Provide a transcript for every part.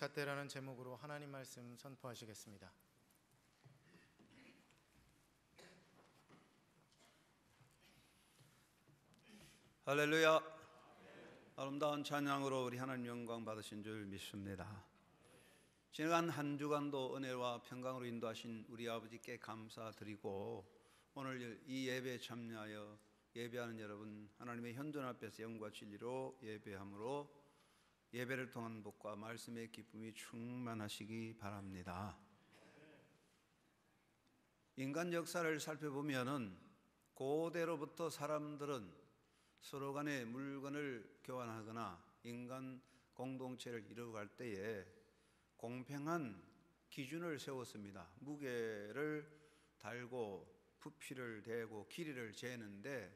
잣대라는 제목으로 하나님 말씀 선포하시겠습니다. 할렐루야. 아름다운 찬양으로 우리 하나님 영광 받으신 줄 믿습니다. 지난 한 주간도 은혜와 평강으로 인도하신 우리 아버지께 감사드리고, 오늘 이 예배에 참여하여 예배하는 여러분 하나님의 현존 앞에서 영과 진리로 예배함으로 예배를 통한 복과 말씀의 기쁨이 충만하시기 바랍니다. 인간 역사를 살펴보면은 고대로부터 사람들은 서로 간에 물건을 교환하거나 인간 공동체를 이루어갈 때에 공평한 기준을 세웠습니다. 무게를 달고 부피를 대고 길이를 재는데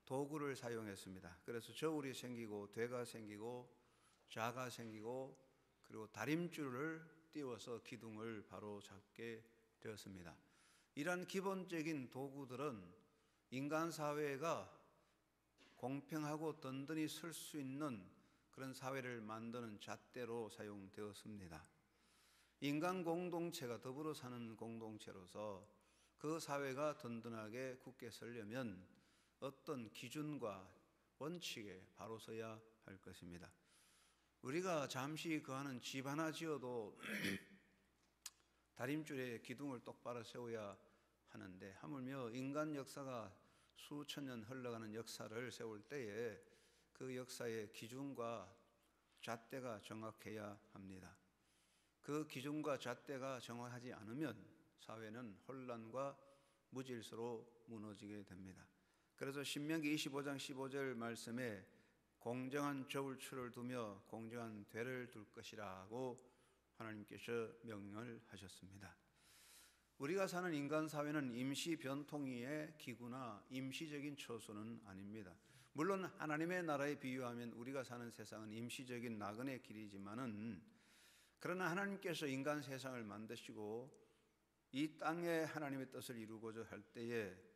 도구를 사용했습니다. 그래서 저울이 생기고 되가 생기고 자가 생기고 그리고 다림줄을 띄워서 기둥을 바로 잡게 되었습니다. 이러한 기본적인 도구들은 인간 사회가 공평하고 든든히 설 수 있는 그런 사회를 만드는 잣대로 사용되었습니다. 인간 공동체가 더불어 사는 공동체로서 그 사회가 든든하게 굳게 서려면 어떤 기준과 원칙에 바로 서야 할 것입니다. 우리가 잠시 거하는 집 하나 지어도 다림줄에 기둥을 똑바로 세워야 하는데, 하물며 인간 역사가 수천 년 흘러가는 역사를 세울 때에 그 역사의 기준과 잣대가 정확해야 합니다. 그 기준과 잣대가 정확하지 않으면 사회는 혼란과 무질서로 무너지게 됩니다. 그래서 신명기 25장 15절 말씀에 공정한 저울추를 두며 공정한 되를 둘 것이라고 하나님께서 명령을 하셨습니다. 우리가 사는 인간 사회는 임시 변통이의 기구나 임시적인 처소는 아닙니다. 물론 하나님의 나라에 비유하면 우리가 사는 세상은 임시적인 나그네 길이지만은, 그러나 하나님께서 인간 세상을 만드시고 이 땅에 하나님의 뜻을 이루고자 할 때에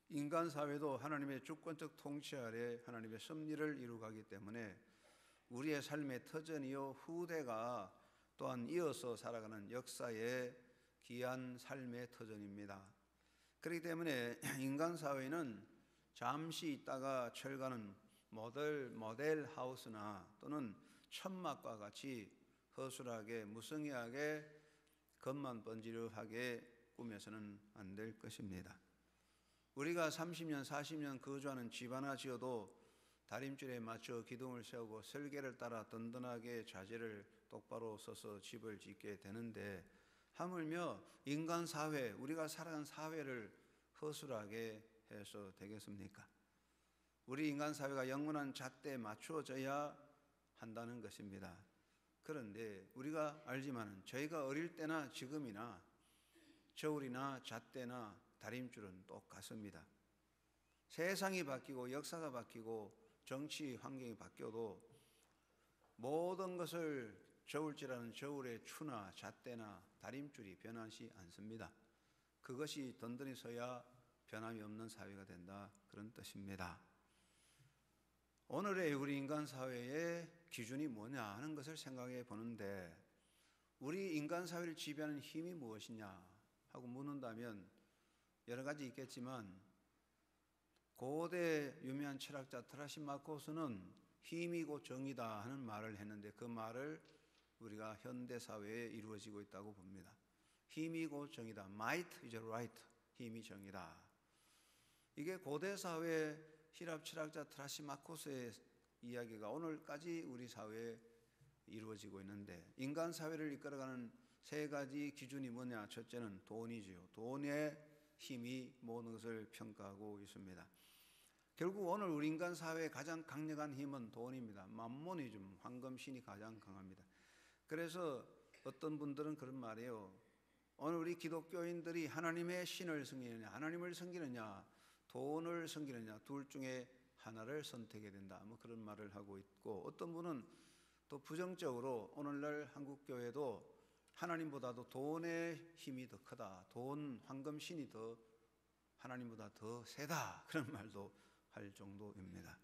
인간 사회도 하나님의 주권적 통치 아래 하나님의 섭리를 이루가기 때문에 우리의 삶의 터전이요 후대가 또한 이어서 살아가는 역사의 귀한 삶의 터전입니다. 그렇기 때문에 인간 사회는 잠시 있다가 철가는 모델 하우스나 또는 천막과 같이 허술하게 무성의하게 겉만 번지르하게 꾸며서는 안 될 것입니다. 우리가 30년 40년 거주하는 집 하나 지어도 다림줄에 맞춰 기둥을 세우고 설계를 따라 든든하게 자재를 똑바로 써서 집을 짓게 되는데, 하물며 인간 사회, 우리가 살아가는 사회를 허술하게 해서 되겠습니까? 우리 인간 사회가 영원한 잣대에 맞추어져야 한다는 것입니다. 그런데 우리가 알지만 저희가 어릴 때나 지금이나 저울이나 잣대나 다림줄은 똑같습니다. 세상이 바뀌고 역사가 바뀌고 정치 환경이 바뀌어도 모든 것을 저울질하는 저울의 추나 잣대나 다림줄이 변하지 않습니다. 그것이 든든히 서야 변함이 없는 사회가 된다, 그런 뜻입니다. 오늘의 우리 인간 사회의 기준이 뭐냐 하는 것을 생각해 보는데, 우리 인간 사회를 지배하는 힘이 무엇이냐 하고 묻는다면 여러 가지 있겠지만, 고대 유명한 철학자 트라시마코스는 힘이 곧 정의다 하는 말을 했는데, 그 말을 우리가 현대 사회에 이루어지고 있다고 봅니다. 힘이 곧 정의다. Might is right. 힘이 정의다. 이게 고대 사회 히랍 철학자 트라시마코스의 이야기가 오늘까지 우리 사회에 이루어지고 있는데, 인간 사회를 이끌어가는 세 가지 기준이 뭐냐? 첫째는 돈이지요. 돈의 힘이 모든 것을 평가하고 있습니다. 결국 오늘 우리 인간 사회의 가장 강력한 힘은 돈입니다. 만몬이즘, 황금신이 가장 강합니다. 그래서 어떤 분들은 그런 말이에요. 오늘 우리 기독교인들이 하나님의 신을 섬기느냐, 하나님을 섬기느냐, 돈을 섬기느냐, 둘 중에 하나를 선택해야 된다, 뭐 그런 말을 하고 있고, 어떤 분은 또 부정적으로 오늘날 한국교회도 하나님보다도 돈의 힘이 더 크다, 돈, 황금신이 더 하나님보다 더 세다, 그런 말도 할 정도입니다.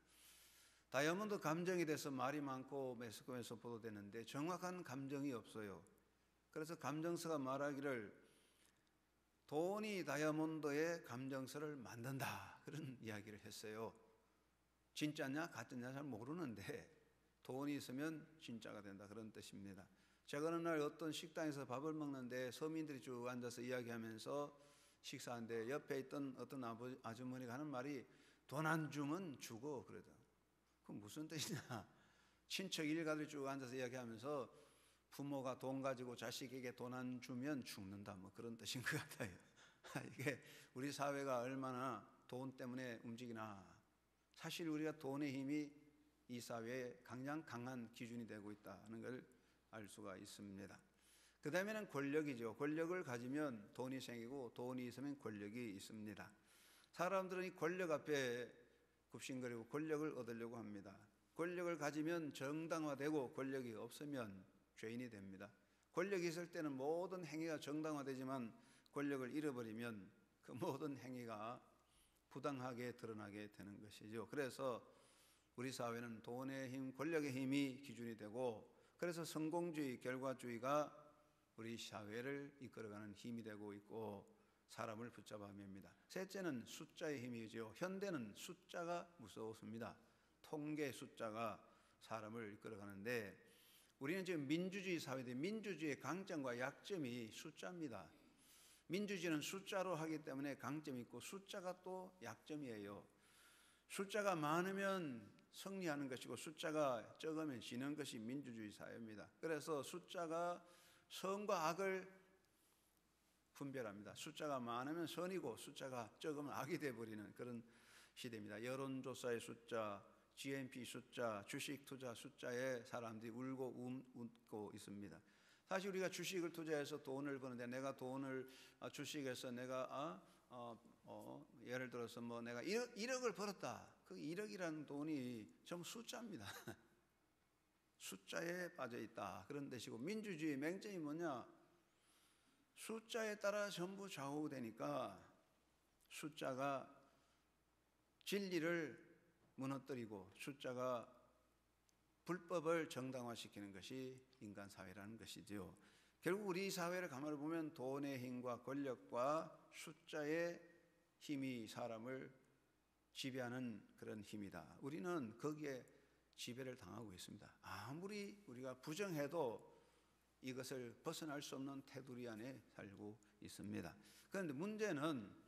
다이아몬드 감정이 돼서 말이 많고 매스컴에서 보도되는데 정확한 감정이 없어요. 그래서 감정서가 말하기를 돈이 다이아몬드의 감정서를 만든다, 그런 이야기를 했어요. 진짜냐 가짜냐 잘 모르는데 돈이 있으면 진짜가 된다, 그런 뜻입니다. 제가 어느 날 어떤 식당에서 밥을 먹는데 서민들이 쭉 앉아서 이야기하면서 식사하는데 옆에 있던 어떤 아주머니가 하는 말이 돈 안 주면 죽어, 그러더라고요. 그건 무슨 뜻이냐. 친척 일가들이 쭉 앉아서 이야기하면서 부모가 돈 가지고 자식에게 돈 안 주면 죽는다, 뭐 그런 뜻인 것 같아요. 이게 우리 사회가 얼마나 돈 때문에 움직이나. 사실 우리가 돈의 힘이 이 사회에 가장 강한 기준이 되고 있다는 걸 알 수가 있습니다. 그 다음에는 권력이죠. 권력을 가지면 돈이 생기고 돈이 있으면 권력이 있습니다. 사람들은 이 권력 앞에 굽신거리고 권력을 얻으려고 합니다. 권력을 가지면 정당화되고 권력이 없으면 죄인이 됩니다. 권력이 있을 때는 모든 행위가 정당화되지만 권력을 잃어버리면 그 모든 행위가 부당하게 드러나게 되는 것이죠. 그래서 우리 사회는 돈의 힘, 권력의 힘이 기준이 되고, 그래서 성공주의, 결과주의가 우리 사회를 이끌어가는 힘이 되고 있고 사람을 붙잡아 맵니다. 셋째는 숫자의 힘이죠. 현대는 숫자가 무서웠습니다. 통계 숫자가 사람을 이끌어가는데, 우리는 지금 민주주의 사회인데 민주주의의 강점과 약점이 숫자입니다. 민주주의는 숫자로 하기 때문에 강점이 있고 숫자가 또 약점이에요. 숫자가 많으면 승리하는 것이고 숫자가 적으면 지는 것이 민주주의 사회입니다. 그래서 숫자가 선과 악을 분별합니다. 숫자가 많으면 선이고 숫자가 적으면 악이 되어버리는 그런 시대입니다. 여론조사의 숫자, GNP 숫자, 주식 투자 숫자에 사람들이 울고 웃고 있습니다. 사실 우리가 주식을 투자해서 돈을 버는데, 내가 돈을 주식에서 내가 예를 들어서 뭐 내가 1억을 벌었다. 그 1억이라는 돈이 전부 숫자입니다. 숫자에 빠져 있다, 그런 뜻이고, 민주주의 맹점이 뭐냐? 숫자에 따라 전부 좌우되니까 숫자가 진리를 무너뜨리고 숫자가 불법을 정당화시키는 것이 인간 사회라는 것이죠. 결국 우리 사회를 가만히 보면 돈의 힘과 권력과 숫자의 힘이 사람을 지배하는 그런 힘이다. 우리는 거기에 지배를 당하고 있습니다. 아무리 우리가 부정해도 이것을 벗어날 수 없는 테두리 안에 살고 있습니다. 그런데 문제는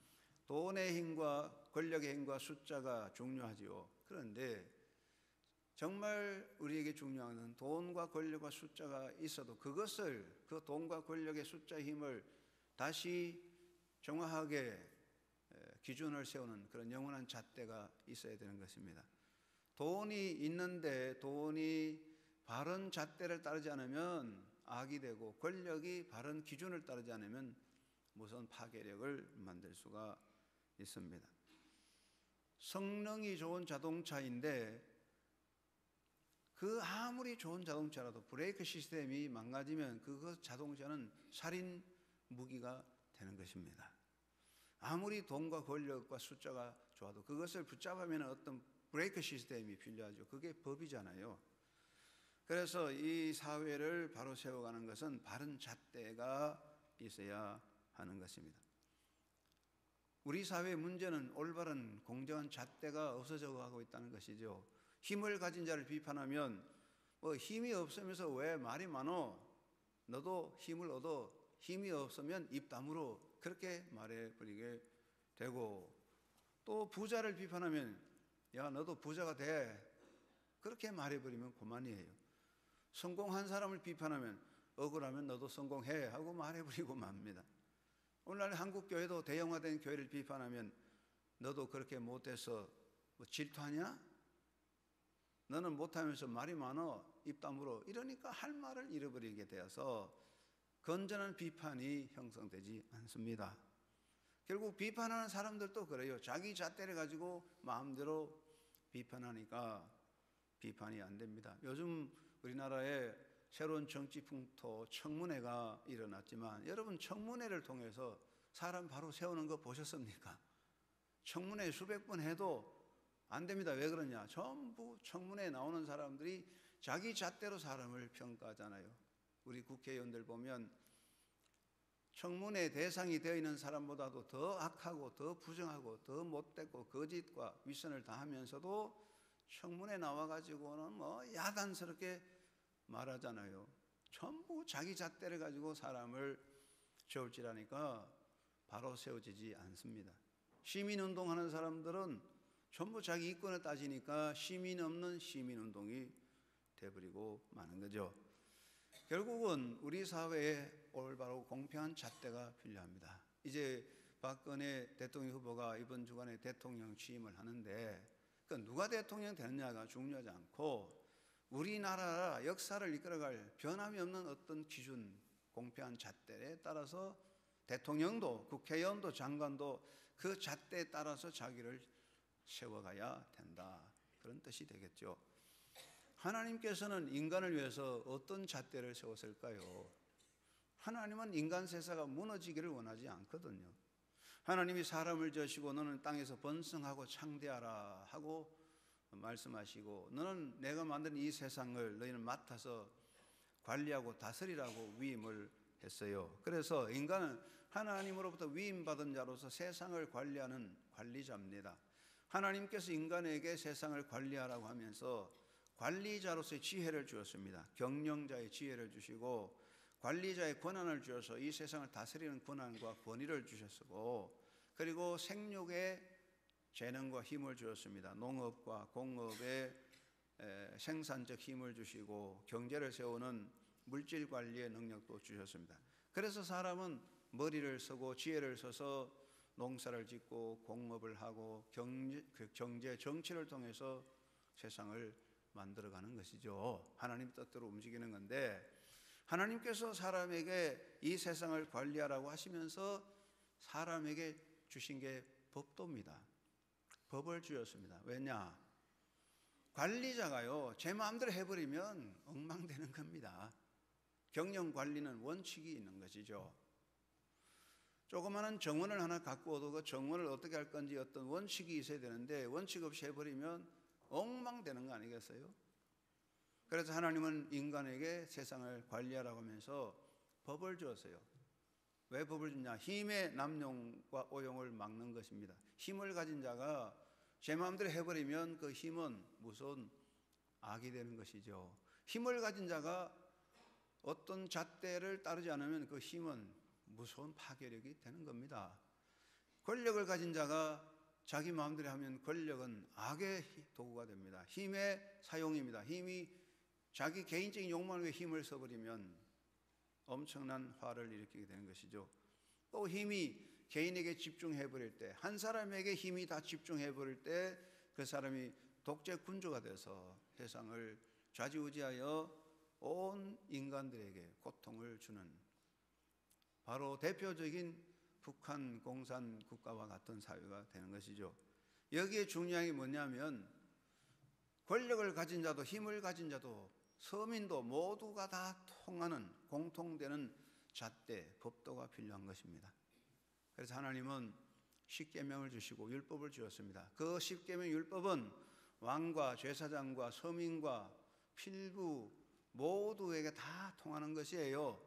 돈의 힘과 권력의 힘과 숫자가 중요하지요. 그런데 정말 우리에게 중요한 것은 돈과 권력과 숫자가 있어도 그것을, 그 돈과 권력의 숫자의 힘을 다시 정확하게 기준을 세우는 그런 영원한 잣대가 있어야 되는 것입니다. 돈이 있는데 돈이 바른 잣대를 따르지 않으면 악이 되고, 권력이 바른 기준을 따르지 않으면 무서운 파괴력을 만들 수가 있습니다. 성능이 좋은 자동차인데 그 아무리 좋은 자동차라도 브레이크 시스템이 망가지면 그 자동차는 살인 무기가 되는 것입니다. 아무리 돈과 권력과 숫자가 좋아도 그것을 붙잡으면 어떤 브레이크 시스템이 필요하죠. 그게 법이잖아요. 그래서 이 사회를 바로 세워가는 것은 바른 잣대가 있어야 하는 것입니다. 우리 사회의 문제는 올바른 공정한 잣대가 없어져 가고 있다는 것이죠. 힘을 가진 자를 비판하면 힘이 없으면서 왜 말이 많어? 너도 힘을 얻어. 힘이 없으면 입 다물어. 그렇게 말해버리게 되고, 또 부자를 비판하면 야 너도 부자가 돼. 그렇게 말해버리면 그만이에요. 성공한 사람을 비판하면 억울하면 너도 성공해 하고 말해버리고 맙니다. 오늘날 한국 교회도 대형화된 교회를 비판하면 너도 그렇게 못해서 질투하냐? 너는 못하면서 말이 많어. 입 다물어. 이러니까 할 말을 잃어버리게 되어서 건전한 비판이 형성되지 않습니다. 결국 비판하는 사람들도 그래요. 자기 잣대를 가지고 마음대로 비판하니까 비판이 안 됩니다. 요즘 우리나라에 새로운 정치 풍토, 청문회가 일어났지만 여러분 청문회를 통해서 사람 바로 세우는 거 보셨습니까? 청문회 수백 번 해도 안 됩니다. 왜 그러냐? 전부 청문회에 나오는 사람들이 자기 잣대로 사람을 평가하잖아요. 우리 국회의원들 보면 청문회 대상이 되어 있는 사람보다도 더 악하고 더 부정하고 더 못되고 거짓과 위선을 다하면서도 청문회 나와가지고는 뭐 야단스럽게 말하잖아요. 전부 자기 잣대를 가지고 사람을 저울질하니까 바로 세워지지 않습니다. 시민운동하는 사람들은 전부 자기 이권을 따지니까 시민 없는 시민운동이 돼버리고 마는 거죠. 결국은 우리 사회에 올바르고 공평한 잣대가 필요합니다. 이제 박근혜 대통령 후보가 이번 주간에 대통령 취임을 하는데 그 누가 대통령 되느냐가 중요하지 않고 우리나라 역사를 이끌어갈 변함이 없는 어떤 기준, 공평한 잣대에 따라서 대통령도 국회의원도 장관도 그 잣대에 따라서 자기를 세워가야 된다. 그런 뜻이 되겠죠. 하나님께서는 인간을 위해서 어떤 잣대를 세웠을까요? 하나님은 인간 세사가 무너지기를 원하지 않거든요. 하나님이 사람을 지으시고 너는 땅에서 번성하고 창대하라 하고 말씀하시고 너는 내가 만든 이 세상을 너희는 맡아서 관리하고 다스리라고 위임을 했어요. 그래서 인간은 하나님으로부터 위임받은 자로서 세상을 관리하는 관리자입니다. 하나님께서 인간에게 세상을 관리하라고 하면서 관리자로서의 지혜를 주었습니다. 경영자의 지혜를 주시고 관리자의 권한을 주어서 이 세상을 다스리는 권한과 권위를 주셨고 그리고 생육의 재능과 힘을 주었습니다. 농업과 공업의 생산적 힘을 주시고 경제를 세우는 물질 관리의 능력도 주셨습니다. 그래서 사람은 머리를 쓰고 지혜를 써서 농사를 짓고 공업을 하고 경제 정치를 통해서 세상을 만들어가는 것이죠. 하나님 뜻대로 움직이는 건데 하나님께서 사람에게 이 세상을 관리하라고 하시면서 사람에게 주신 게 법도입니다. 법을 주었습니다. 왜냐? 관리자가요 제 마음대로 해버리면 엉망되는 겁니다. 경영 관리는 원칙이 있는 것이죠. 조그마한 정원을 하나 갖고도 그 정원을 어떻게 할 건지 어떤 원칙이 있어야 되는데 원칙 없이 해버리면 엉망되는 거 아니겠어요? 그래서 하나님은 인간에게 세상을 관리하라고 하면서 법을 주었어요. 왜 법을 주냐? 힘의 남용과 오용을 막는 것입니다. 힘을 가진 자가 제 마음대로 해버리면 그 힘은 무서운 악이 되는 것이죠. 힘을 가진 자가 어떤 잣대를 따르지 않으면 그 힘은 무서운 파괴력이 되는 겁니다. 권력을 가진 자가 자기 마음대로 하면 권력은 악의 도구가 됩니다. 힘의 사용입니다. 힘이 자기 개인적인 욕망을 위해 힘을 써버리면 엄청난 화를 일으키게 되는 것이죠. 또 힘이 개인에게 집중해버릴 때, 한 사람에게 힘이 다 집중해버릴 때 그 사람이 독재 군주가 돼서 세상을 좌지우지하여 온 인간들에게 고통을 주는 바로 대표적인 북한 공산 국가와 같은 사회가 되는 것이죠. 여기에 중요한 게 뭐냐면 권력을 가진 자도 힘을 가진 자도 서민도 모두가 다 통하는 공통되는 잣대, 법도가 필요한 것입니다. 그래서 하나님은 십계명을 주시고 율법을 주었습니다. 그 십계명 율법은 왕과 제사장과 서민과 필부 모두에게 다 통하는 것이에요.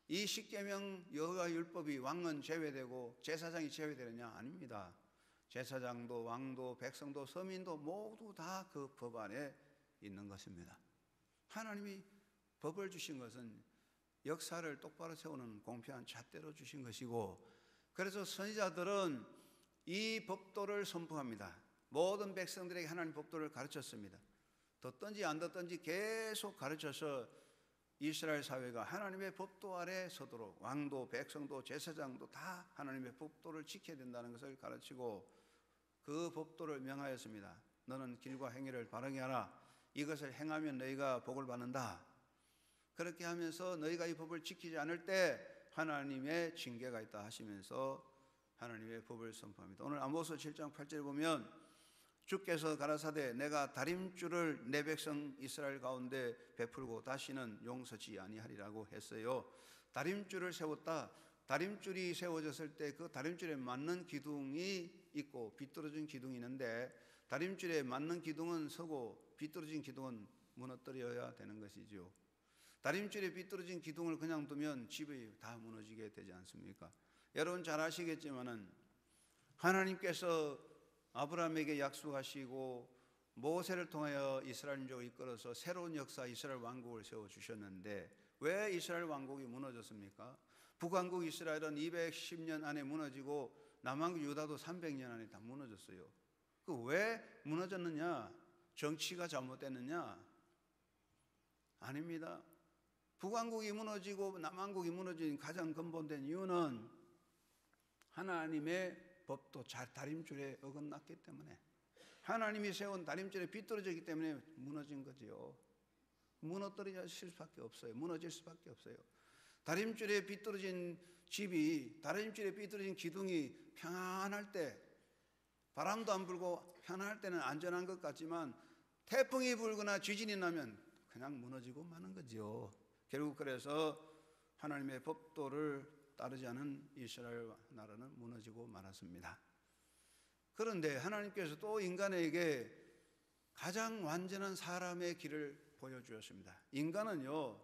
이 십계명 여호와 율법이 왕은 제외되고 제사장이 제외되느냐? 아닙니다. 제사장도 왕도 백성도 서민도 모두 다 그 법 안에 있는 것입니다. 하나님이 법을 주신 것은 역사를 똑바로 세우는 공평한 잣대로 주신 것이고 그래서 선지자들은 이 법도를 선포합니다. 모든 백성들에게 하나님 법도를 가르쳤습니다. 듣든지 안 듣든지 계속 가르쳐서 이스라엘 사회가 하나님의 법도 아래 서도록 왕도 백성도 제사장도 다 하나님의 법도를 지켜야 된다는 것을 가르치고 그 법도를 명하였습니다. 너는 길과 행위를 바르게 하라. 이것을 행하면 너희가 복을 받는다. 그렇게 하면서 너희가 이 법을 지키지 않을 때 하나님의 징계가 있다 하시면서 하나님의 법을 선포합니다. 오늘 아모스 7장 8절에 보면 주께서 가라사대 내가 다림줄을 내 백성 이스라엘 가운데 베풀고 다시는 용서치 아니하리라고 했어요. 다림줄을 세웠다. 다림줄이 세워졌을 때 그 다림줄에 맞는 기둥이 있고 비뚤어진 기둥이 있는데 다림줄에 맞는 기둥은 서고 비뚤어진 기둥은 무너뜨려야 되는 것이죠. 다림줄에 비뚤어진 기둥을 그냥 두면 집이 다 무너지게 되지 않습니까? 여러분 잘 아시겠지만은 하나님께서 아브라함에게 약속하시고 모세를 통하여 이스라엘 민족을 이끌어서 새로운 역사 이스라엘 왕국을 세워주셨는데 왜 이스라엘 왕국이 무너졌습니까? 북왕국 이스라엘은 210년 안에 무너지고 남왕국 유다도 300년 안에 다 무너졌어요. 그 왜 무너졌느냐? 정치가 잘못됐느냐? 아닙니다. 북왕국이 무너지고 남왕국이 무너진 가장 근본된 이유는 하나님의 법도 다림줄에 어긋났기 때문에, 하나님이 세운 다림줄에 비뚤어졌기 때문에 무너진 거지요. 무너뜨릴 수밖에 없어요. 무너질 수밖에 없어요. 다림줄에 비뚤어진 집이, 다림줄에 비뚤어진 기둥이 평안할 때, 바람도 안 불고 편안할 때는 안전한 것 같지만 태풍이 불거나 지진이 나면 그냥 무너지고 마는 거죠. 결국 그래서 하나님의 법도를 따르지 않은 이스라엘 나라는 무너지고 말았습니다. 그런데 하나님께서 또 인간에게 가장 완전한 사람의 길을 보여주었습니다. 인간은요,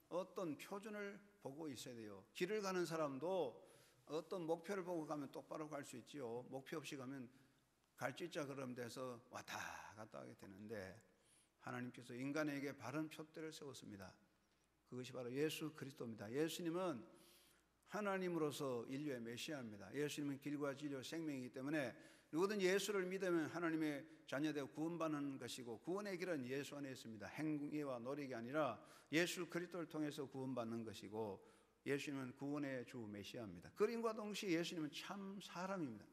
어떤 표준을 보고 있어야 돼요. 길을 가는 사람도 어떤 목표를 보고 가면 똑바로 갈 수 있지요. 목표 없이 가면 갈짓자 그럼 돼서 왔다 갔다 하게 되는데, 하나님께서 인간에게 바른 표대를 세웠습니다. 그것이 바로 예수 그리스도입니다. 예수님은 하나님으로서 인류의 메시아입니다. 예수님은 길과 진리와 생명이기 때문에 누구든 예수를 믿으면 하나님의 자녀되어 구원받는 것이고, 구원의 길은 예수 안에 있습니다. 행위와 노력이 아니라 예수 그리스도를 통해서 구원받는 것이고, 예수님은 구원의 주 메시아입니다. 그림과 동시에 예수님은 참 사람입니다.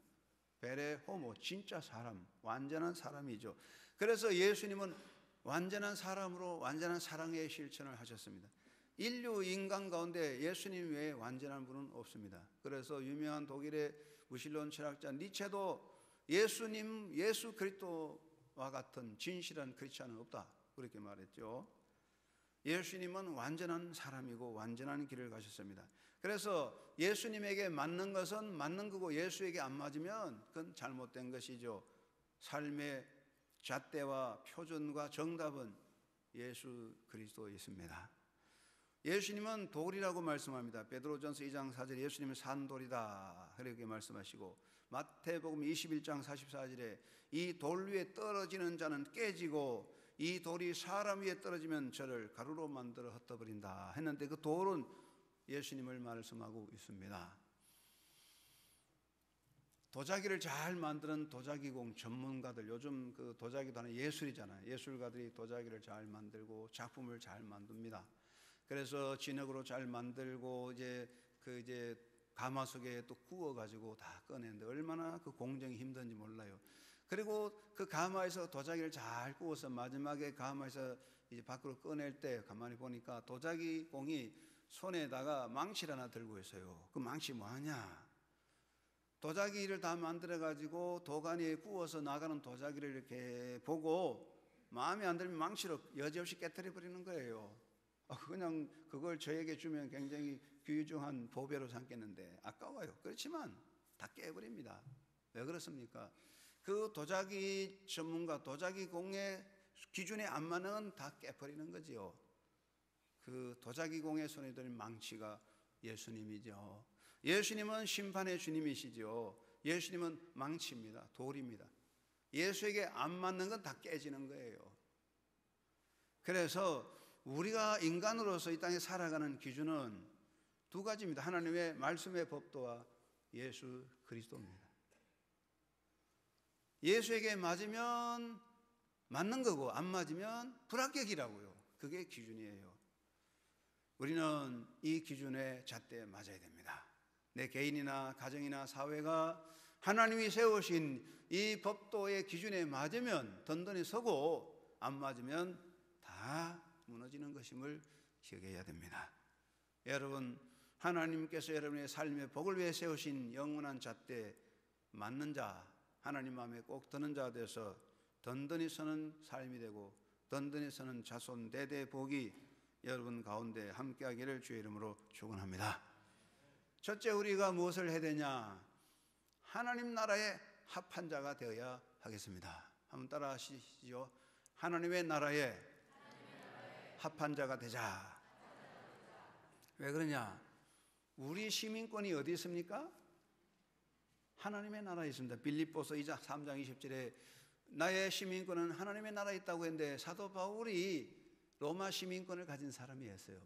베레 호모, 진짜 사람, 완전한 사람이죠. 그래서 예수님은 완전한 사람으로 완전한 사랑의 실천을 하셨습니다. 인류 인간 가운데 예수님 외에 완전한 분은 없습니다. 그래서 유명한 독일의 무신론 철학자 니체도 예수님, 예수 그리스도와 같은 진실한 크리스찬은 없다, 그렇게 말했죠. 예수님은 완전한 사람이고 완전한 길을 가셨습니다. 그래서 예수님에게 맞는 것은 맞는 거고, 예수에게 안 맞으면 그건 잘못된 것이죠. 삶의 잣대와 표준과 정답은 예수 그리스도에 있습니다. 예수님은 돌이라고 말씀합니다. 베드로전서 2장 4절에 예수님은 산돌이다 그렇게 말씀하시고, 마태복음 21장 44절에 이 돌 위에 떨어지는 자는 깨지고 이 돌이 사람 위에 떨어지면 저를 가루로 만들어 흩어버린다 했는데, 그 돌은 예수님을 말씀하고 있습니다. 도자기를 잘 만드는 도자기공 전문가들, 요즘 그 도자기도 하는 예술이잖아요. 예술가들이 도자기를 잘 만들고 작품을 잘 만듭니다. 그래서 진흙으로 잘 만들고 이제 가마솥에 또 구워가지고 다 꺼내는데 얼마나 그 공정이 힘든지 몰라요. 그리고 그 가마에서 도자기를 잘 구워서 마지막에 가마에서 이제 밖으로 꺼낼 때 가만히 보니까 도자기 공이 손에다가 망치를 하나 들고 있어요. 그 망치 뭐하냐? 도자기를 다 만들어가지고 도가니에 구워서 나가는 도자기를 이렇게 보고 마음에 안 들면 망치로 여지없이 깨뜨려 버리는 거예요. 그냥 그걸 저에게 주면 굉장히 귀중한 보배로 삼겠는데 아까워요. 그렇지만 다 깨버립니다. 왜 그렇습니까? 그 도자기 전문가, 도자기 공의 기준에 안 맞는 다 깨버리는 거지요. 그 도자기 공의 손에 들 망치가 예수님이죠. 예수님은 심판의 주님이시죠. 예수님은 망치입니다. 돌입니다. 예수에게 안 맞는 건 다 깨지는 거예요. 그래서 우리가 인간으로서 이 땅에 살아가는 기준은 두 가지입니다. 하나님의 말씀의 법도와 예수 그리스도입니다. 예수에게 맞으면 맞는 거고 안 맞으면 불합격이라고요. 그게 기준이에요. 우리는 이 기준에 잣대에 맞아야 됩니다. 내 개인이나 가정이나 사회가 하나님이 세우신 이 법도의 기준에 맞으면 든든히 서고, 안 맞으면 다 무너지는 것임을 기억해야 됩니다. 여러분, 하나님께서 여러분의 삶의 복을 위해 세우신 영원한 잣대 맞는 자, 하나님 마음에 꼭 드는 자 돼서 든든히 서는 삶이 되고 든든히 서는 자손 대대 복이 여러분 가운데 함께하기를 주의 이름으로 축원합니다. 첫째, 우리가 무엇을 해야 되냐? 하나님 나라의 합한 자가 되어야 하겠습니다. 한번 따라 하시죠. 하나님의 나라에 합한 자가 되자. 왜 그러냐? 우리 시민권이 어디 있습니까? 하나님의 나라에 있습니다. 빌립보서 2장 3장 20절에 나의 시민권은 하나님의 나라에 있다고 했는데 사도 바울이 로마 시민권을 가진 사람이었어요.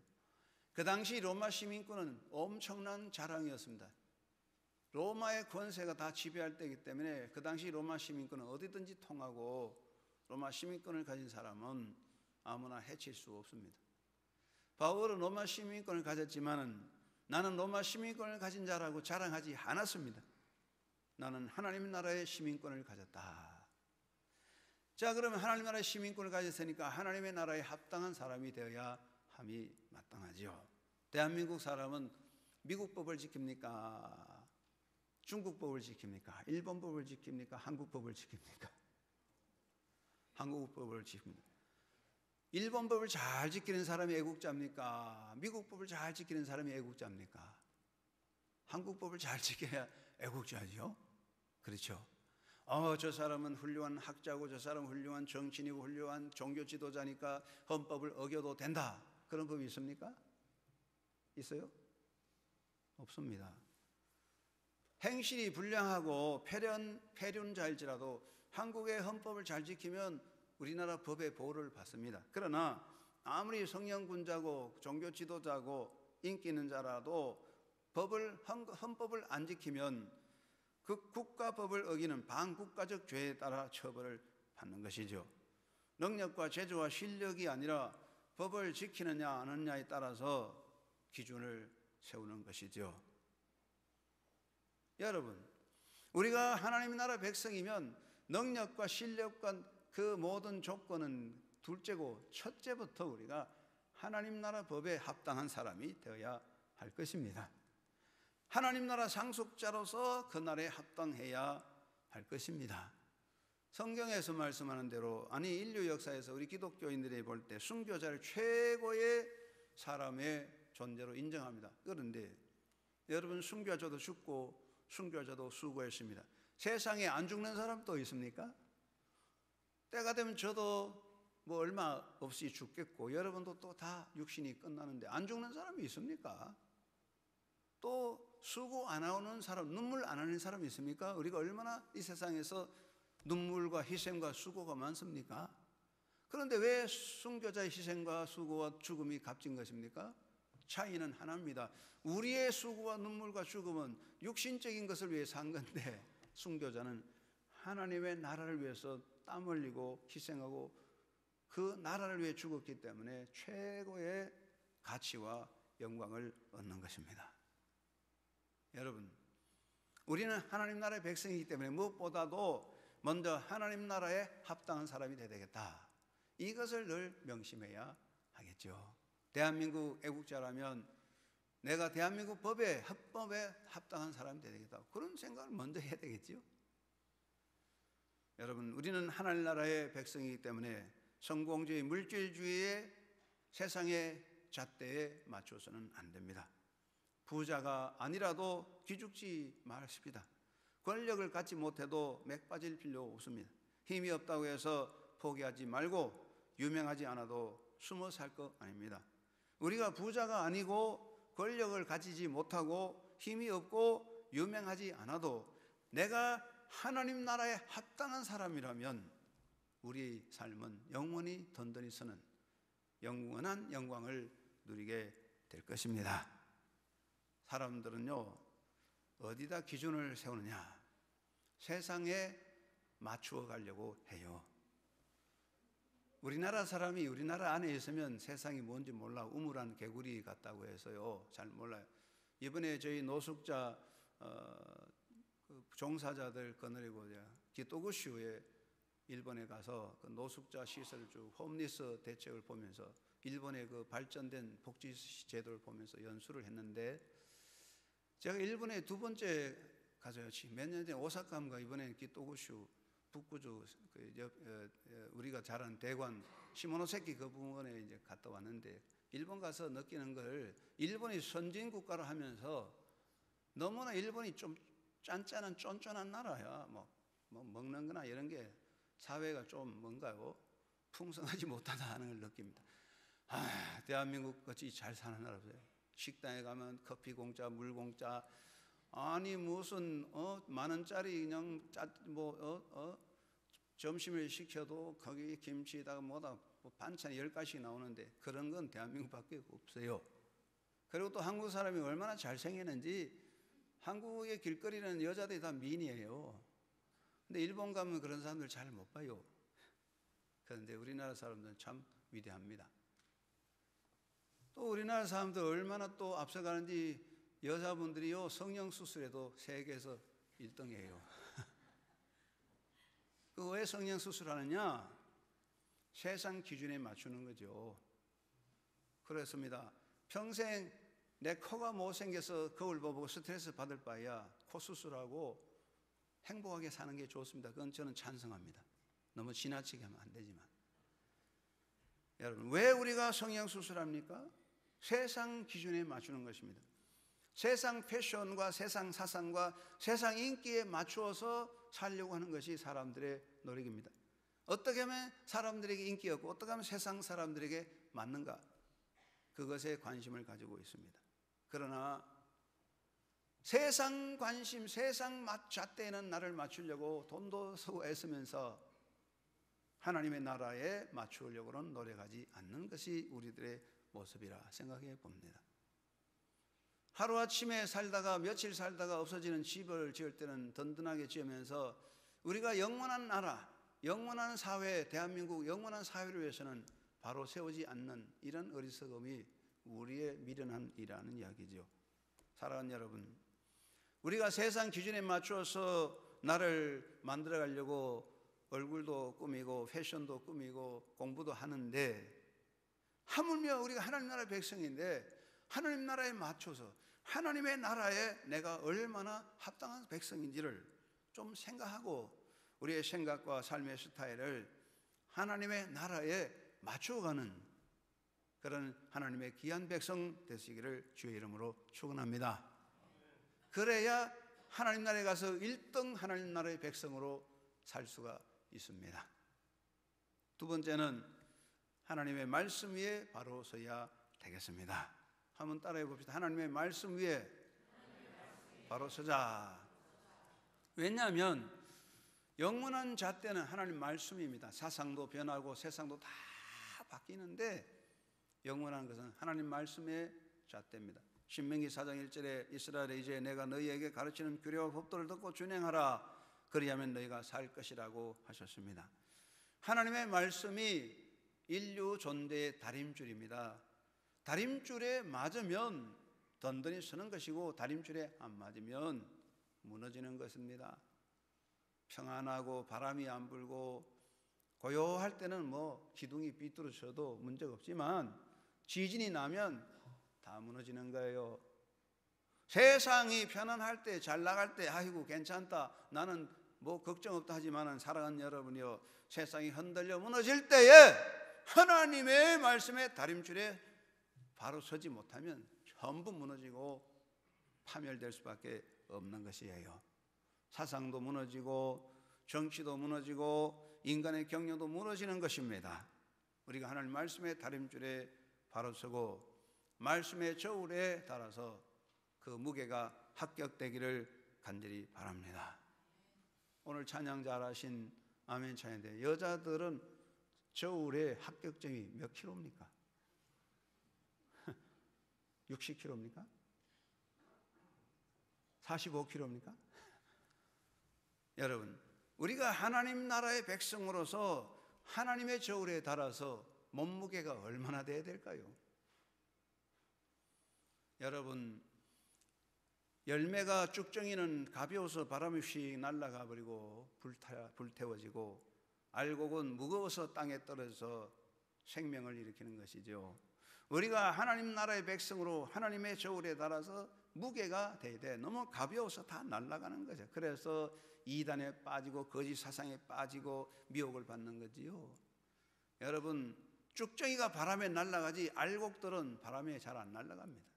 그 당시 로마 시민권은 엄청난 자랑이었습니다. 로마의 권세가 다 지배할 때이기 때문에 그 당시 로마 시민권은 어디든지 통하고 로마 시민권을 가진 사람은 아무나 해칠 수 없습니다. 바울은 로마 시민권을 가졌지만 나는 로마 시민권을 가진 자라고 자랑하지 않았습니다. 나는 하나님 나라의 시민권을 가졌다. 자, 그러면 하나님 나라의 시민권을 가졌으니까 하나님의 나라에 합당한 사람이 되어야 함이 마땅하지요. 대한민국 사람은 미국 법을 지킵니까? 중국 법을 지킵니까? 일본 법을 지킵니까? 한국 법을 지킵니까? 한국 법을 지킵니다. 일본 법을 잘 지키는 사람이 애국자입니까? 미국 법을 잘 지키는 사람이 애국자입니까? 한국 법을 잘 지켜야 애국자죠. 그렇죠. 저 사람은 훌륭한 학자고 저 사람은 훌륭한 정치인이고 훌륭한 종교 지도자니까 헌법을 어겨도 된다. 그런 법이 있습니까? 있어요? 없습니다. 행실이 불량하고 폐륜자일지라도 한국의 헌법을 잘 지키면 우리나라 법의 보호를 받습니다. 그러나 아무리 성령군자고 종교 지도자고 인기 있는 자라도 헌법을 안 지키면 그 국가법을 어기는 반국가적 죄에 따라 처벌을 받는 것이죠. 능력과 재주와 실력이 아니라 법을 지키느냐 안 하느냐에 따라서 기준을 세우는 것이죠. 여러분, 우리가 하나님 나라 백성이면 능력과 실력과 그 모든 조건은 둘째고 첫째부터 우리가 하나님 나라 법에 합당한 사람이 되어야 할 것입니다. 하나님 나라 상속자로서 그 나라에 합당해야 할 것입니다. 성경에서 말씀하는 대로 인류 역사에서 우리 기독교인들이 볼 때 순교자를 최고의 사람의 존재로 인정합니다. 그런데 여러분, 순교자도 죽고 순교자도 수고했습니다. 세상에 안 죽는 사람 또 있습니까? 때가 되면 저도 뭐 얼마 없이 죽겠고 여러분도 또 다 육신이 끝나는데 안 죽는 사람이 있습니까? 또 수고 안 하는 사람, 눈물 안 하는 사람이 있습니까? 우리가 얼마나 이 세상에서 눈물과 희생과 수고가 많습니까? 그런데 왜 순교자의 희생과 수고와 죽음이 값진 것입니까? 차이는 하나입니다. 우리의 수고와 눈물과 죽음은 육신적인 것을 위해서 한 건데 순교자는 하나님의 나라를 위해서 땀 흘리고 희생하고 그 나라를 위해 죽었기 때문에 최고의 가치와 영광을 얻는 것입니다. 여러분, 우리는 하나님 나라의 백성이기 때문에 무엇보다도 먼저 하나님 나라에 합당한 사람이 되어야 되겠다. 이것을 늘 명심해야 하겠죠. 대한민국 애국자라면 내가 대한민국 헌법에 합당한 사람이 되어야 되겠다. 그런 생각을 먼저 해야 되겠죠. 여러분, 우리는 하나님 나라의 백성이기 때문에 성공주의, 물질주의의 세상의 잣대에 맞춰서는 안 됩니다. 부자가 아니라도 기죽지 마십니다. 권력을 갖지 못해도 맥 빠질 필요 없습니다. 힘이 없다고 해서 포기하지 말고 유명하지 않아도 숨어 살 거 아닙니다. 우리가 부자가 아니고 권력을 가지지 못하고 힘이 없고 유명하지 않아도 내가 하나님 나라에 합당한 사람이라면 우리 삶은 영원히 든든히 서는 영원한 영광을 누리게 될 것입니다. 사람들은요, 어디다 기준을 세우느냐? 세상에 맞추어 가려고 해요. 우리나라 사람이 우리나라 안에 있으면 세상이 뭔지 몰라 우물한 개구리 같다고 해서요, 잘 몰라요. 이번에 저희 노숙자 그 종사자들 거느리고 기토구슈에 일본에 가서 그 노숙자 시설 쭉 홈리스 대책을 보면서 일본의 그 발전된 복지 제도를 보면서 연수를 했는데, 제가 일본에 두 번째 가서요. 몇 년 전에 오사카인가 이번에 기토구슈 북구주 우리가 잘 아는 대관 시모노세키 그 부분에 이제 갔다 왔는데, 일본 가서 느끼는 걸, 일본이 선진 국가를 하면서 너무나 일본이 좀 짠짠한 쫀쫀한 나라야. 뭐 먹는 거나 이런 게 사회가 좀 뭔가요? 풍성하지 못하다 하는 걸 느낍니다. 대한민국 같이 잘 사는 나라 보세요. 식당에 가면 커피 공짜, 물 공짜, 아니 무슨 10,000원짜리 그냥 점심을 시켜도 거기 김치에다가 뭐다 반찬이 10가지 나오는데 그런 건 대한민국밖에 없어요. 그리고 또 한국 사람이 얼마나 잘생겼는지, 한국의 길거리는 여자들이 다 미인이에요. 근데 일본 가면 그런 사람들 잘 못 봐요. 그런데 우리나라 사람들은 참 위대합니다. 또 우리나라 사람들 얼마나 또 앞서가는지, 여자분들이요 성형수술에도 세계에서 1등이에요. 그 왜 성형수술하느냐? 세상 기준에 맞추는 거죠. 그렇습니다. 평생 내 코가 못생겨서 거울 보고 스트레스 받을 바에야 코 수술하고 행복하게 사는 게 좋습니다. 그건 저는 찬성합니다. 너무 지나치게 하면 안 되지만. 여러분, 왜 우리가 성형수술합니까? 세상 기준에 맞추는 것입니다. 세상 패션과 세상 사상과 세상 인기에 맞추어서 살려고 하는 것이 사람들의 노력입니다. 어떻게 하면 사람들에게 인기 얻고 어떻게 하면 세상 사람들에게 맞는가, 그것에 관심을 가지고 있습니다. 그러나 세상 관심, 세상 잣대에는 나를 맞추려고 돈도 쓰고 애쓰면서 하나님의 나라에 맞추려고는 노력하지 않는 것이 우리들의 모습이라 생각해 봅니다. 하루아침에 살다가 며칠 살다가 없어지는 집을 지을 때는 든든하게 지으면서 우리가 영원한 나라, 영원한 사회, 대한민국 영원한 사회를 위해서는 바로 세우지 않는 이런 어리석음이 우리의 미련한 일이라는 이야기죠. 사랑하는 여러분, 우리가 세상 기준에 맞추어서 나를 만들어 가려고 얼굴도 꾸미고 패션도 꾸미고 공부도 하는데, 하물며 우리가 하나님 나라의 백성인데 하나님 나라에 맞춰서 하나님의 나라에 내가 얼마나 합당한 백성인지를 좀 생각하고 우리의 생각과 삶의 스타일을 하나님의 나라에 맞춰가는 그런 하나님의 귀한 백성 되시기를 주의 이름으로 축원합니다. 그래야 하나님 나라에 가서 1등 하나님 나라의 백성으로 살 수가 있습니다. 두 번째는 하나님의 말씀 위에 바로 서야 되겠습니다. 한번 따라해 봅시다. 하나님의 말씀 위에 바로 서자. 왜냐하면 영원한 잣대는 하나님 말씀입니다. 사상도 변하고 세상도 다 바뀌는데 영원한 것은 하나님 말씀의 잣대입니다. 신명기 4장 1절에 이스라엘에 이제 내가 너희에게 가르치는 규례와 법도를 듣고 준행하라. 그리하면 너희가 살 것이라고 하셨습니다. 하나님의 말씀이 인류 존재의 다림줄입니다. 다림줄에 맞으면 든든히 서는 것이고 다림줄에 안 맞으면 무너지는 것입니다. 평안하고 바람이 안 불고 고요할 때는 뭐 기둥이 삐뚤어져도 문제가 없지만 지진이 나면 다 무너지는 거예요. 세상이 편안할 때, 잘 나갈 때 아이고 괜찮다, 나는 뭐 걱정 없다 하지만은 사랑하는 여러분이요, 세상이 흔들려 무너질 때에 하나님의 말씀의 다림줄에 바로 서지 못하면 전부 무너지고 파멸될 수밖에 없는 것이에요. 사상도 무너지고 정치도 무너지고 인간의 경륜도 무너지는 것입니다. 우리가 하나님 말씀의 다림줄에 바로 서고 말씀의 저울에 따라서 그 무게가 합격되기를 간절히 바랍니다. 오늘 찬양 잘하신 아멘 찬양인데, 여자들은 저울의 합격점이 몇 킬로입니까? 60kg입니까? 45kg입니까? 여러분, 우리가 하나님 나라의 백성으로서 하나님의 저울에 달아서 몸무게가 얼마나 돼야 될까요? 여러분, 열매가 쭉정이는 가벼워서 바람이 휙 날아가 버리고 불태워지고 알곡은 무거워서 땅에 떨어져서 생명을 일으키는 것이죠. 우리가 하나님 나라의 백성으로 하나님의 저울에 달아서 무게가 돼야 돼. 너무 가벼워서 다 날아가는 거죠. 그래서 이단에 빠지고 거짓 사상에 빠지고 미혹을 받는 거지요. 여러분, 쭉정이가 바람에 날아가지 알곡들은 바람에 잘 안 날아갑니다.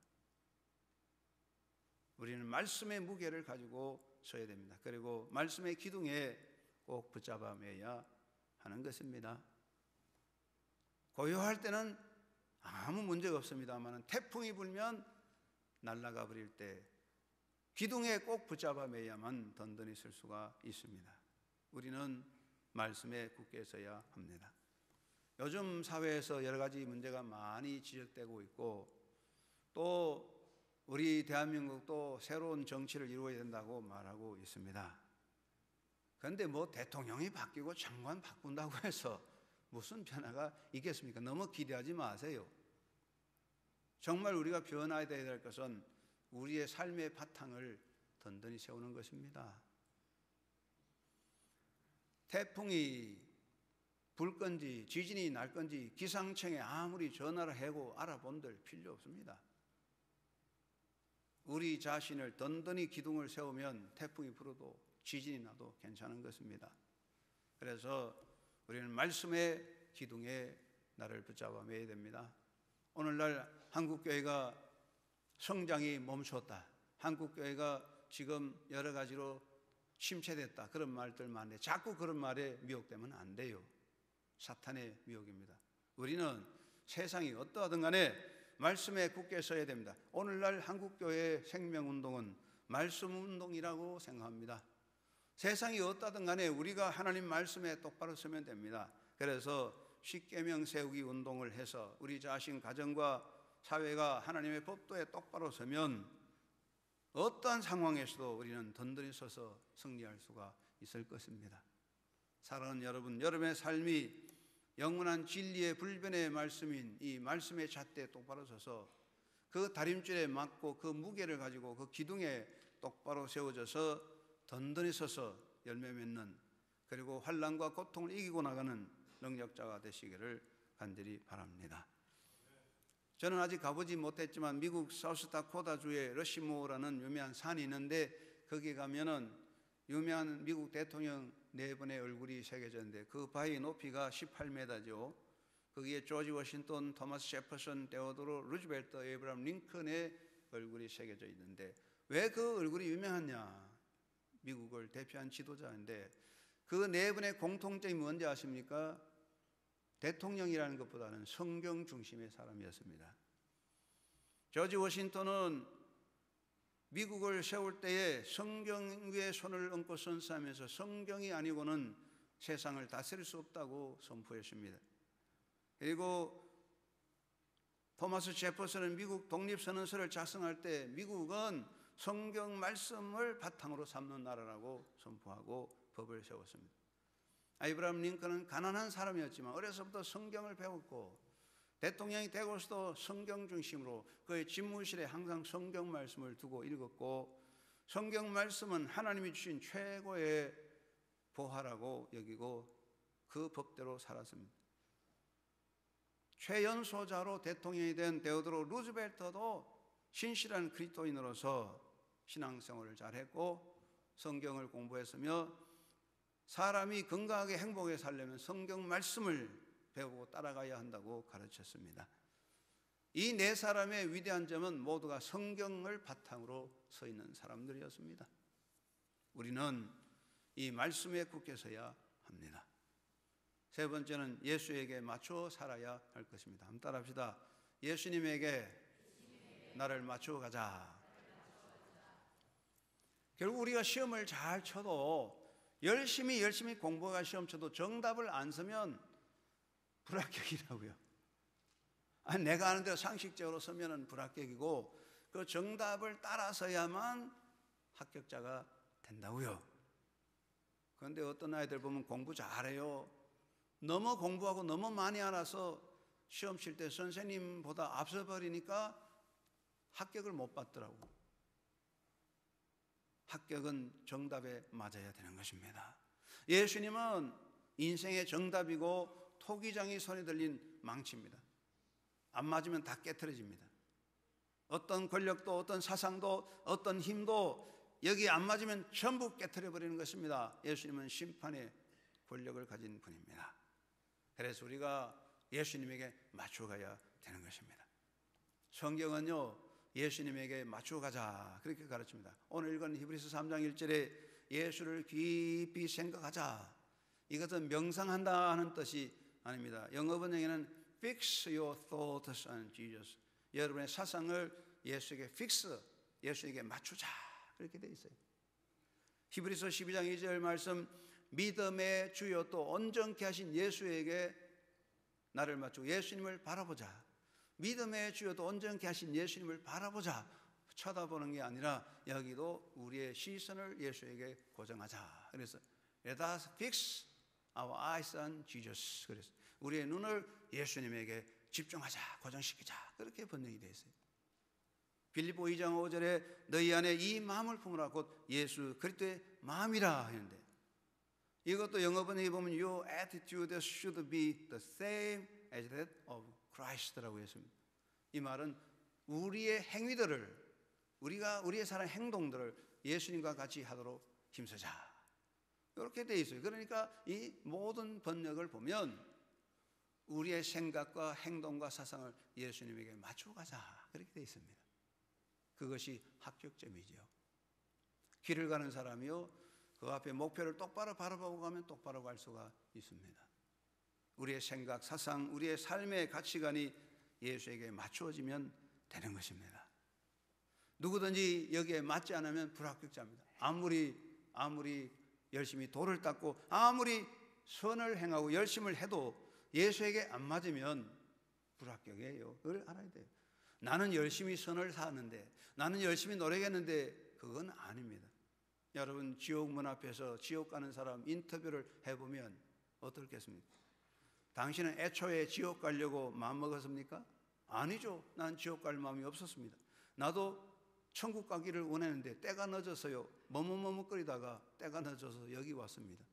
우리는 말씀의 무게를 가지고 서야 됩니다. 그리고 말씀의 기둥에 꼭 붙잡아 매야 하는 것입니다. 고요할 때는 아무 문제가 없습니다만 태풍이 불면 날아가 버릴 때 기둥에 꼭 붙잡아 매야만 든든히 설 수가 있습니다. 우리는 말씀에 굳게 서야 합니다. 요즘 사회에서 여러 가지 문제가 많이 지적되고 있고 또 우리 대한민국도 새로운 정치를 이루어야 된다고 말하고 있습니다. 그런데 뭐 대통령이 바뀌고 장관 바꾼다고 해서 무슨 변화가 있겠습니까? 너무 기대하지 마세요. 정말 우리가 변화해야 될 것은 우리의 삶의 바탕을 든든히 세우는 것입니다. 태풍이 불 건지 지진이 날 건지 기상청에 아무리 전화를 해고 알아본들 필요 없습니다. 우리 자신을 든든히 기둥을 세우면 태풍이 불어도 지진이 나도 괜찮은 것입니다. 그래서 우리는 말씀의 기둥에 나를 붙잡아 매야 됩니다. 오늘날 한국교회가 성장이 멈췄다, 한국교회가 지금 여러 가지로 침체됐다, 그런 말들 많은데 자꾸 그런 말에 미혹되면 안 돼요. 사탄의 미혹입니다. 우리는 세상이 어떠하든 간에 말씀에 굳게 서야 됩니다. 오늘날 한국교회의 생명운동은 말씀운동이라고 생각합니다. 세상이 어떠하든 간에 우리가 하나님 말씀에 똑바로 서면 됩니다. 그래서 십계명 세우기 운동을 해서 우리 자신 가정과 사회가 하나님의 법도에 똑바로 서면 어떠한 상황에서도 우리는 든든히 서서 승리할 수가 있을 것입니다. 사랑하는 여러분, 여러분의 삶이 영원한 진리의 불변의 말씀인 이 말씀의 잣대에 똑바로 서서 그 다림줄에 맞고 그 무게를 가지고 그 기둥에 똑바로 세워져서 든든히 서서 열매 맺는, 그리고 환난과 고통을 이기고 나가는 능력자가 되시기를 간절히 바랍니다. 저는 아직 가보지 못했지만 미국 사우스다코타주에 러시모어라는 유명한 산이 있는데 거기 가면은 유명한 미국 대통령 4분의 얼굴이 새겨져 있는데 그 바위 높이가 18m죠. 거기에 조지 워싱턴, 토마스 제퍼슨, 데오도로 루즈벨트, 에이브라함 링컨의 얼굴이 새겨져 있는데 왜 그 얼굴이 유명하냐? 미국을 대표한 지도자인데 그 4분의 공통점이 뭔지 아십니까? 대통령이라는 것보다는 성경 중심의 사람이었습니다. 조지 워싱턴은 미국을 세울 때에 성경 위에 손을 얹고 선서하면서 성경이 아니고는 세상을 다스릴 수 없다고 선포했습니다. 그리고 토마스 제퍼슨은 미국 독립선언서를 작성할 때 미국은 성경 말씀을 바탕으로 삼는 나라라고 선포하고 법을 세웠습니다. 에이브라함 링컨은 가난한 사람이었지만 어려서부터 성경을 배웠고 대통령이 되고서도 성경 중심으로 그의 집무실에 항상 성경 말씀을 두고 읽었고 성경 말씀은 하나님이 주신 최고의 보화라고 여기고 그 법대로 살았습니다. 최연소자로 대통령이 된 데오도로 루즈벨트도 신실한 그리스도인으로서 신앙생활을 잘했고 성경을 공부했으며 사람이 건강하게 행복하게 살려면 성경 말씀을 배우고 따라가야 한다고 가르쳤습니다. 이 4사람의 위대한 점은 모두가 성경을 바탕으로 서 있는 사람들이었습니다. 우리는 이 말씀에 굳게 서야 합니다. 세 번째는 예수에게 맞춰 살아야 할 것입니다. 한번 따라합시다. 예수님에게 나를 맞춰 가자. 결국 우리가 시험을 잘 쳐도 열심히 공부가 시험 쳐도 정답을 안 쓰면 불합격이라고요. 아니, 내가 아는 대로 상식적으로 서면은 불합격이고 그 정답을 따라서야만 합격자가 된다고요. 그런데 어떤 아이들 보면 공부 잘해요. 너무 공부하고 너무 많이 알아서 시험 칠 때 선생님보다 앞서 버리니까 합격을 못 받더라고. 합격은 정답에 맞아야 되는 것입니다. 예수님은 인생의 정답이고 토기장이 손에 들린 망치입니다. 안 맞으면 다 깨트려집니다. 어떤 권력도 어떤 사상도 어떤 힘도 여기 안 맞으면 전부 깨트려버리는 것입니다. 예수님은 심판의 권력을 가진 분입니다. 그래서 우리가 예수님에게 맞춰가야 되는 것입니다. 성경은요 예수님에게 맞춰가자 그렇게 가르칩니다. 오늘 읽은 히브리서 3장 1절에 예수를 깊이 생각하자, 이것은 명상한다 하는 뜻이 아닙니다. 영어 번역에는 fix your thoughts on Jesus. 여러분의 사상을 예수에게 fix, 예수에게 맞추자, 그렇게 돼 있어요. 히브리서 12장 2절 말씀, 믿음의 주여 또 온전케 하신 예수에게 나를 맞추고 예수님을 바라보자. 믿음의 주여 또 온전케 하신 예수님을 바라보자. 쳐다보는 게 아니라 여기도 우리의 시선을 예수에게 고정하자. 그래서 let us fix our eyes on Jesus. 그래서 우리의 눈을 예수님에게 집중하자, 고정시키자, 그렇게 번역이 되어 있어요. 빌립보 2장 5절에 너희 안에 이 마음을 품으라 곧 예수 그리스도의 마음이라 했는데, 이것도 영어 번역에 보면 your attitude should be the same as that of Christ라고 했습니다. 이 말은 우리의 행위들을, 우리의 사랑 행동들을 예수님과 같이 하도록 힘쓰자, 이렇게 되어 있어요. 그러니까 이 모든 번역을 보면 우리의 생각과 행동과 사상을 예수님에게 맞추고 가자, 그렇게 되어 있습니다. 그것이 합격점이죠. 길을 가는 사람이요, 그 앞에 목표를 똑바로 바라보고 가면 똑바로 갈 수가 있습니다. 우리의 생각, 사상, 우리의 삶의 가치관이 예수에게 맞추어지면 되는 것입니다. 누구든지 여기에 맞지 않으면 불합격자입니다. 아무리 열심히 돌을 닦고 아무리 선을 행하고 열심을 해도 예수에게 안 맞으면 불합격이에요. 그걸 알아야 돼요. 나는 열심히 선을 사는데, 나는 열심히 노력했는데 그건 아닙니다. 여러분, 지옥 문 앞에서 지옥 가는 사람 인터뷰를 해보면 어떻겠습니까? 당신은 애초에 지옥 가려고 마음먹었습니까? 아니죠. 난 지옥 갈 마음이 없었습니다. 나도 천국 가기를 원했는데 때가 늦어서요, 머뭇머뭇거리다가 때가 늦어서 여기 왔습니다.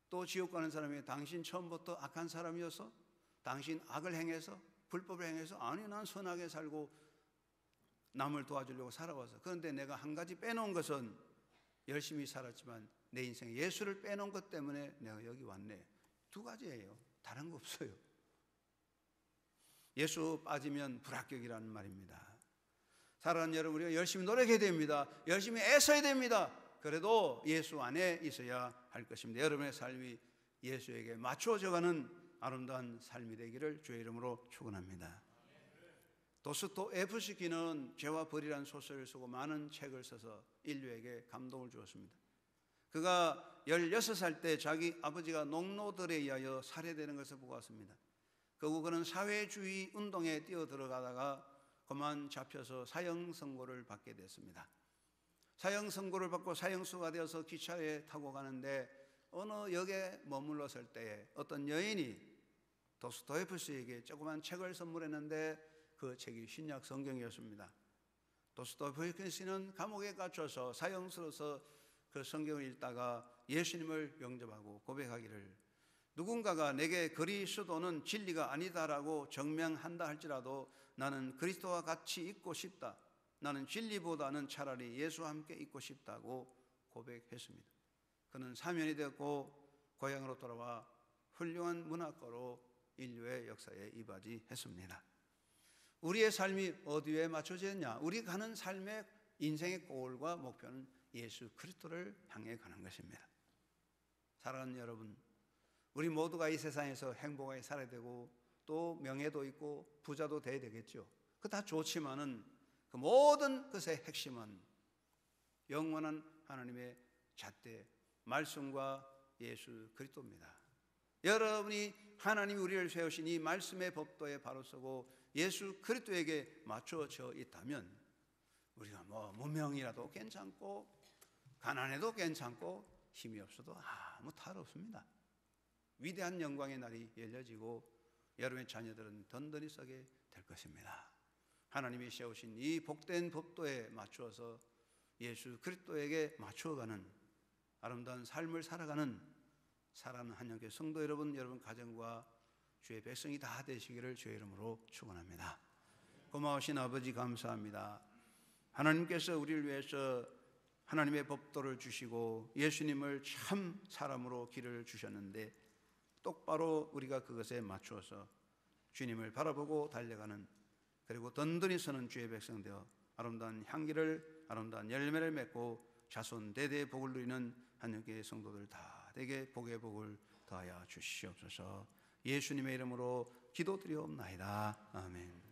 또 지옥 가는 사람이 당신 처음부터 악한 사람이어서, 당신 악을 행해서, 불법을 행해서, 아니 난 선하게 살고 남을 도와주려고 살아와서. 그런데 내가 한 가지 빼놓은 것은 열심히 살았지만 내 인생에 예수를 빼놓은 것 때문에 내가 여기 왔네. 두 가지예요. 다른 거 없어요. 예수 빠지면 불합격이라는 말입니다. 사랑하는 여러분, 우리가 열심히 노력해야 됩니다. 열심히 애써야 됩니다. 그래도 예수 안에 있어야 할 것입니다. 여러분의 삶이 예수에게 맞춰져가는 아름다운 삶이 되기를 주의 이름으로 축원합니다. 도스토옙스키는 죄와 벌이라는 소설을 쓰고 많은 책을 써서 인류에게 감동을 주었습니다. 그가 16살 때 자기 아버지가 농노들에 의하여 살해되는 것을 보고 왔습니다. 결국 그는 사회주의 운동에 뛰어들어가다가 그만 잡혀서 사형 선고를 받게 됐습니다. 사형 선고를 받고 사형수가 되어서 기차에 타고 가는데 어느 역에 머물렀을 때에 어떤 여인이 도스토옙스키에게 조그만 책을 선물했는데 그 책이 신약 성경이었습니다. 도스토옙스키는 감옥에 갇혀서 사형수로서 그 성경을 읽다가 예수님을 영접하고 고백하기를, 누군가가 내게 그리스도는 진리가 아니다라고 정명한다 할지라도 나는 그리스도와 같이 있고 싶다. 나는 진리보다는 차라리 예수와 함께 있고 싶다고 고백했습니다. 그는 사면이 되었고 고향으로 돌아와 훌륭한 문학가로 인류의 역사에 이바지했습니다. 우리의 삶이 어디에 맞춰졌냐? 우리가 가는 삶의 인생의 골과 목표는 예수 그리스도를 향해 가는 것입니다. 사랑하는 여러분, 우리 모두가 이 세상에서 행복하게 살아야 되고 또 명예도 있고 부자도 돼야 되겠죠. 그거 다 좋지만은 그 모든 것의 핵심은 영원한 하나님의 잣대 말씀과 예수 그리스도입니다. 여러분이 하나님이 우리를 세우신 이 말씀의 법도에 바로 서고 예수 그리스도에게 맞춰져 있다면 우리가 뭐 무명이라도 괜찮고 가난해도 괜찮고 힘이 없어도 아무 탈 없습니다. 위대한 영광의 날이 열려지고 여러분의 자녀들은 든든히 서게 될 것입니다. 하나님이 세우신 이 복된 법도에 맞추어서 예수 그리스도에게 맞추어가는 아름다운 삶을 살아가는 사랑하는 한영교회 성도 여러분, 여러분 가정과 주의 백성이 다 되시기를 주의 이름으로 축원합니다. 고마우신 아버지 감사합니다. 하나님께서 우리를 위해서 하나님의 법도를 주시고 예수님을 참 사람으로 길을 주셨는데 똑바로 우리가 그것에 맞추어서 주님을 바라보고 달려가는, 그리고 든든히 서는 주의 백성 되어 아름다운 향기를, 아름다운 열매를 맺고 자손 대대의 복을 누리는 한영교회 성도들 다 자들에게 복의 복을 더하여 주시옵소서. 예수님의 이름으로 기도드리옵나이다. 아멘.